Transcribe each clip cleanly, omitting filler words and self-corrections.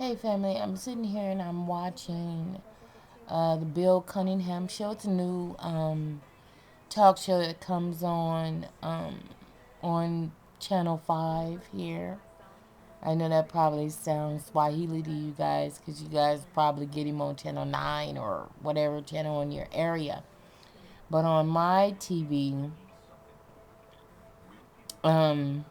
Hey family, I'm sitting here and I'm watching the Bill Cunningham Show. It's a new talk show that comes on Channel 5 here. I know that probably sounds Swahili to you guys because you guys probably get him on Channel 9 or whatever channel in your area. But on my TV, um,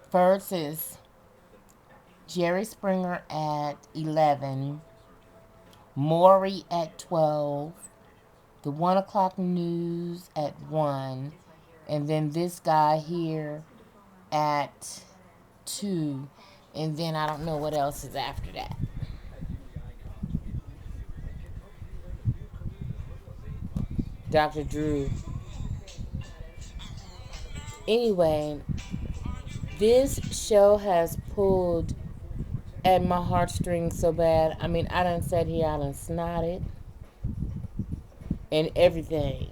first is Jerry Springer at 11, Maury at 12, the 1 o'clock news at 1, and then this guy here at 2, and then I don't know what else is after that. Dr. Drew. Anyway, this show has pulled at my heartstrings so bad. I mean, I done sat here, I done snotted and everything.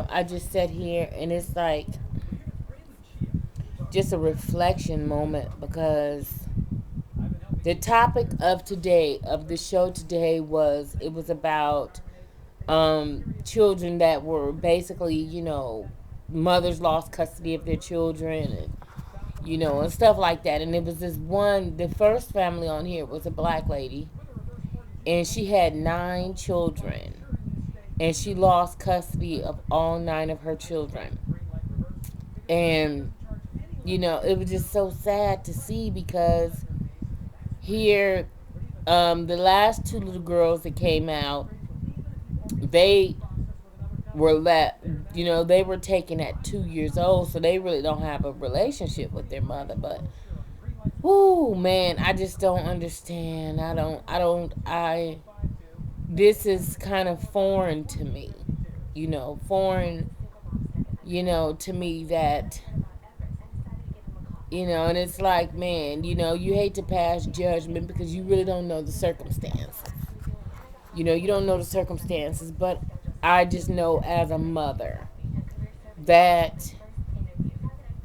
I just sat here and it's like just a reflection moment because the topic of today, of the show today, was about children that were basically, mothers lost custody of their children and stuff like that. And it was this one, the first family on here was a black lady, and she had 9 children, and she lost custody of all 9 of her children. And, it was just so sad to see because here, the last 2 little girls that came out, they they were taken at 2 years old, so they really don't have a relationship with their mother. But, whoo, man, I just don't understand. This is kind of foreign to me, foreign, to me that, and it's like, man, you hate to pass judgment because you really don't know the circumstances. You don't know the circumstances, but I just know as a mother that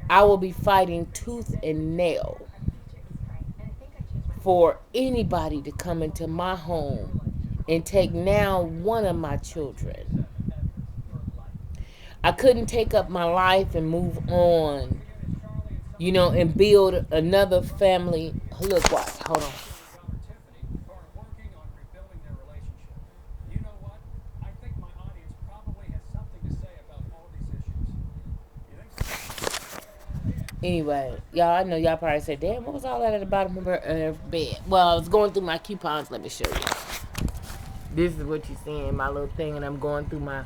I will be fighting tooth and nail for anybody to come into my home and take now one of my children. I couldn't take up my life and move on, and build another family. Look, watch, hold on. Anyway, y'all, I know y'all probably said, damn, what was all that at the bottom of her bed? Well, I was going through my coupons. Let me show you. This is what you see in my little thing, and I'm going through my,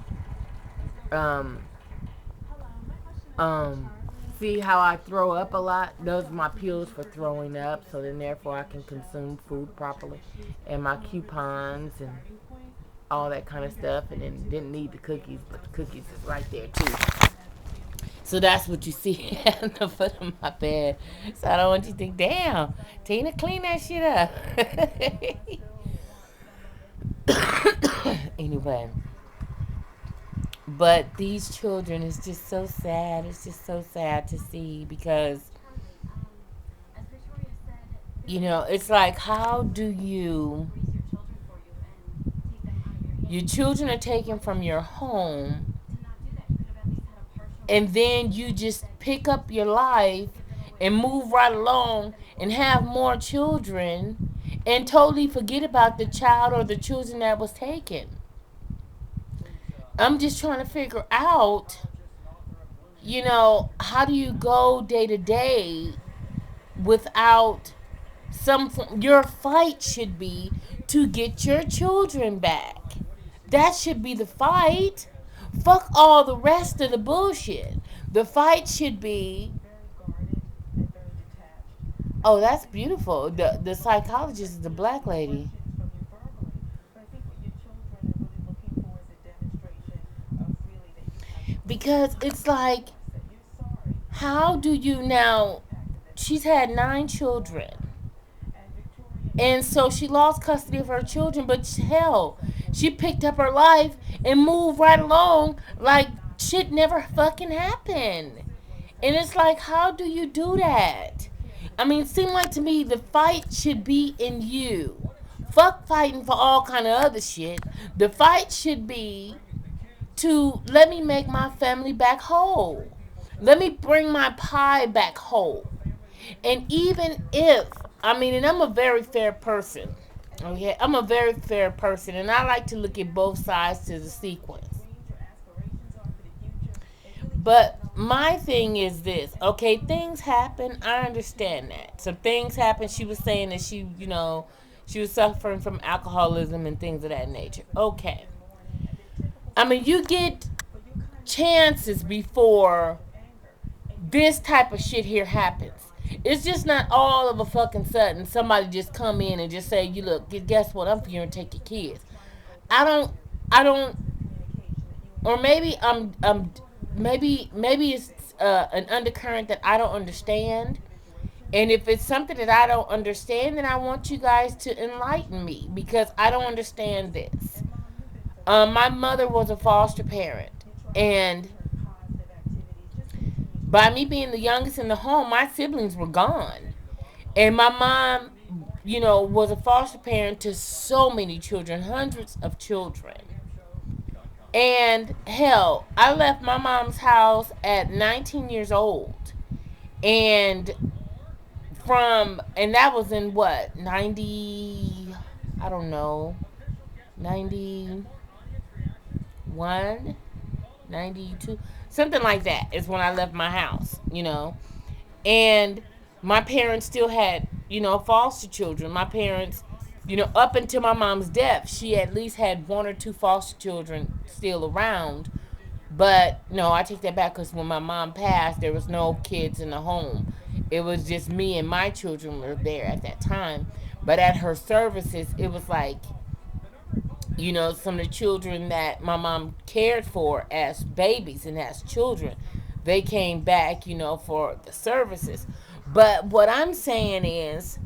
um, see how I throw up a lot? Those are my pills for throwing up, so then therefore I can consume food properly. And my coupons and all that kind of stuff, and then didn't need the cookies, but the cookies is right there too. So that's what you see at the foot of my bed. So I don't want you to think, damn, Tina, clean that shit up. Anyway, but these children is just so sad. It's just so sad to see because, it's like, how do your children are taken from your home, and then you just pick up your life and move right along and have more children and totally forget about the child or the children that was taken. I'm just trying to figure out, how do you go day to day without your fight should be to get your children back. That should be the fight. Fuck all the rest of the bullshit. The fight should be, oh, that's beautiful. The psychologist is the black lady. Because it's like, how do you now? She's had 9 children. And so she lost custody of her children, but hell, she picked up her life and moved right along like shit never fucking happened. And it's like, how do you do that? I mean, it seemed like to me the fight should be in you. Fuck fighting for all kind of other shit. The fight should be to let me make my family back whole. Let me bring my pie back whole. And even if, I mean, and I'm a very fair person. Okay, I'm a very fair person, and I like to look at both sides to the sequence. But my thing is this, okay, things happen. I understand that. So things happen. She was saying that she was suffering from alcoholism and things of that nature. Okay. I mean, you get chances before this type of shit here happens. It's just not all of a fucking sudden somebody just come in and just say, "You look, guess what? I'm here and take your kids." I don't, I don't, or maybe maybe it's an undercurrent that I don't understand. And if it's something that I don't understand, then I want you guys to enlighten me because I don't understand this. My mother was a foster parent, and by me being the youngest in the home, my siblings were gone. And my mom, was a foster parent to so many children, hundreds of children. And hell, I left my mom's house at 19 years old. And and that was in what, 90, I don't know, 91, 92, something like that is when I left my house. And my parents still had, foster children. My parents, up until my mom's death, she at least had one or two foster children still around. But no, I take that back because when my mom passed, there was no kids in the home. It was just me and my children were there at that time. But at her services, it was like, some of the children that my mom cared for as babies and as children, they came back, for the services. But what I'm saying is,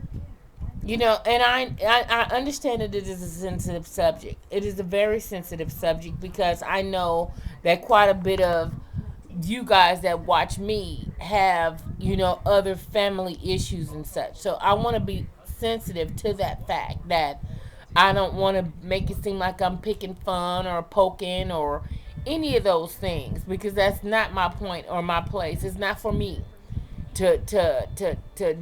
and I understand that it is a sensitive subject. It is a very sensitive subject because I know that quite a bit of you guys that watch me have, other family issues and such. So I want to be sensitive to that fact that I don't want to make it seem like I'm picking fun or poking or any of those things because that's not my point or my place. It's not for me to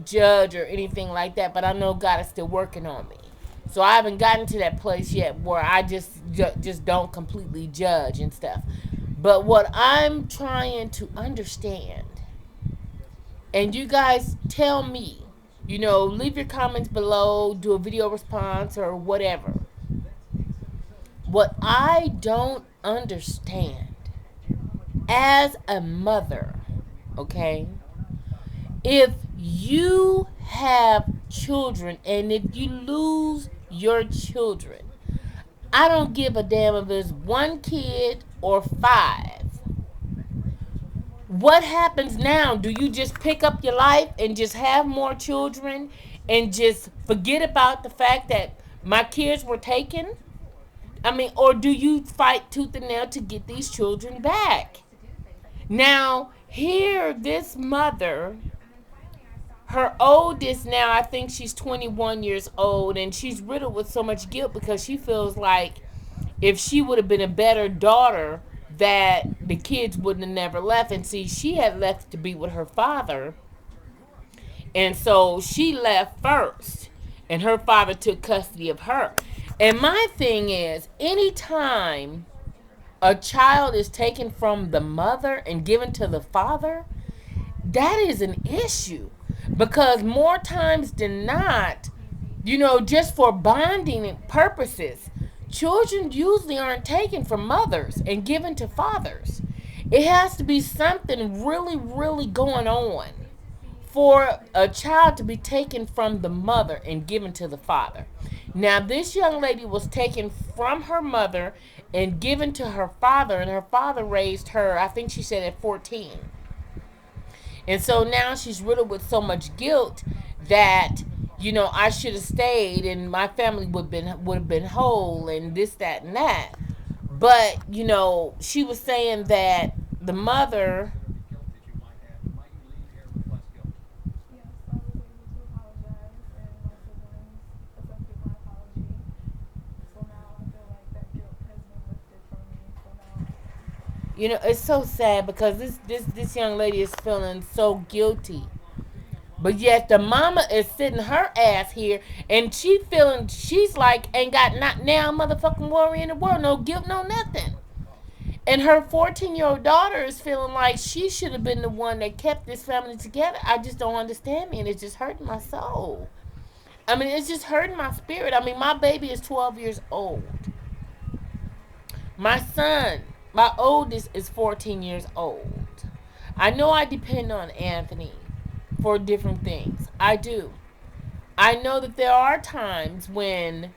judge or anything like that, but I know God is still working on me. So I haven't gotten to that place yet where I just don't completely judge and stuff. But what I'm trying to understand, and you guys tell me, leave your comments below, do a video response or whatever. What I don't understand as a mother, okay? If you have children and if you lose your children, I don't give a damn if it's one kid or five. What happens now? Do you just pick up your life and just have more children and just forget about the fact that my kids were taken? I mean, or do you fight tooth and nail to get these children back? Now, here, this mother, her oldest now, I think she's 21 years old, and she's riddled with so much guilt because she feels like if she would have been a better daughter, that the kids wouldn't have never left. And see, she had left to be with her father, and so she left first, and her father took custody of her. And my thing is, anytime a child is taken from the mother and given to the father, that is an issue. Because more times than not, just for bonding purposes, children usually aren't taken from mothers and given to fathers. It has to be something really, really going on for a child to be taken from the mother and given to the father. Now, this young lady was taken from her mother and given to her father, and her father raised her, I think she said, at 14. And so now she's riddled with so much guilt that, I should have stayed and my family would have been whole and this, that, and that. But, she was saying that the mother You know, it's so sad because this young lady is feeling so guilty. But yet the mama is sitting her ass here and she feeling she's like ain't got not now motherfucking worry in the world, no guilt, no nothing. And her 14-year-old daughter is feeling like she should have been the one that kept this family together. I just don't understand me, and it's just hurting my soul. I mean, it's just hurting my spirit. I mean, my baby is 12 years old. My son, my oldest, is 14 years old. I know I depend on Anthony for different things. I do. I know that there are times when,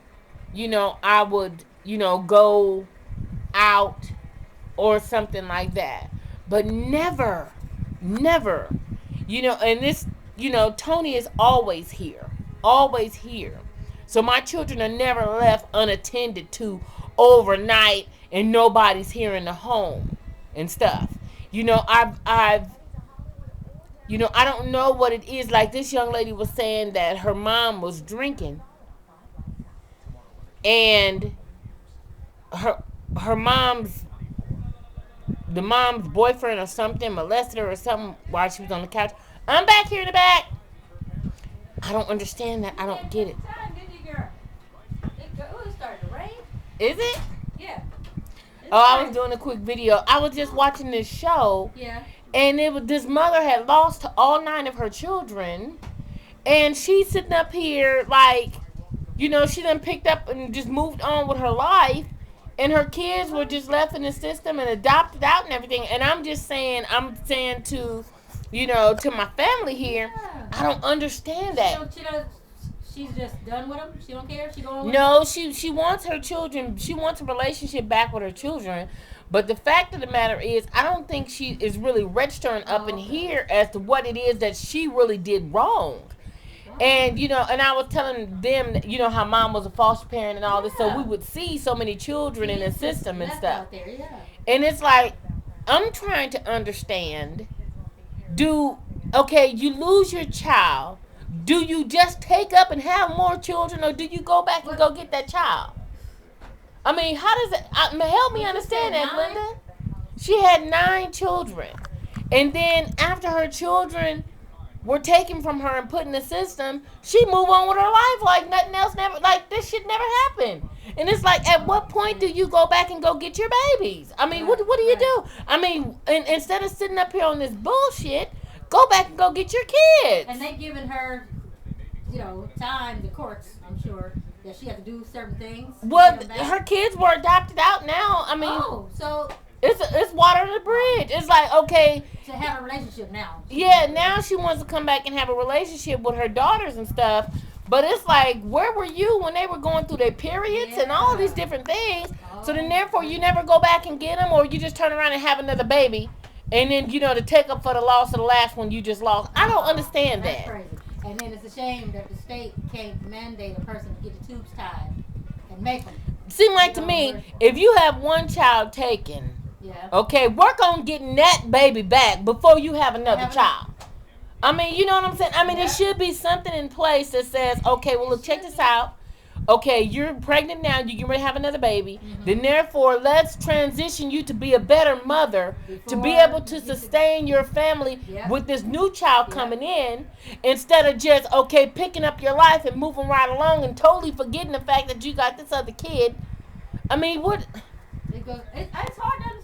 I would, go out or something like that. But never, never, and this, Tony is always here. Always here. So my children are never left unattended to overnight and nobody's here in the home and stuff. I don't know what it is. Like this young lady was saying that her mom was drinking and her mom's boyfriend or something molested her or something while she was on the couch. I'm back here in the back. I don't understand that. I don't get it. It's starting to rain. Is it? Yeah. Oh, I was doing a quick video. I was just watching this show. Yeah. And it was this mother had lost all 9 of her children. And she's sitting up here like, she done picked up and just moved on with her life. And her kids were just left in the system and adopted out and everything. And I'm saying to, to my family here, I don't understand that. She's just done with them? She don't care? She going with No, she wants her children. She wants a relationship back with her children. But the fact of the matter is, I don't think she is really registering up in here as to what it is that she really did wrong. And, and I was telling them, how mom was a foster parent and all this. So we would see so many children in the system and stuff. Out there, yeah. And it's like, I'm trying to understand, okay, you lose your child. Do you just take up and have more children, or do you go back and go get that child? I mean, how does it, help me understand that, Glenda? She had 9 children. And then after her children were taken from her and put in the system, she moved on with her life like nothing else like this shit never happened. And it's like, at what point do you go back and go get your babies? I mean, what do you do? I mean, instead of sitting up here on this bullshit, go back and go get your kids. And they giving her, time, the courts, I'm sure, that she had to do certain things. Well, her kids were adopted out now. I mean, so it's water under the bridge. It's like, okay, to have a relationship now. Yeah, now she wants to come back and have a relationship with her daughters and stuff. But it's like, where were you when they were going through their periods and all these different things? So then, therefore, you never go back and get them, or you just turn around and have another baby. And then, to take up for the loss of the last one you just lost. I don't understand That's that. Crazy. And then it's a shame that the state can't mandate a person to get the tubes tied and make them. Seem like to me, if you have one child taken, okay, work on getting that baby back before you have another child. I mean, you know what I'm saying? I mean, there should be something in place that says, okay, well, look, check this out. Okay, you're pregnant now. You're going to have another baby. Mm-hmm. Then, therefore, let's transition you to be a better mother, to be able to sustain your family with this new child coming in, instead of just, okay, picking up your life and moving right along and totally forgetting the fact that you got this other kid. I mean, what? It's hard to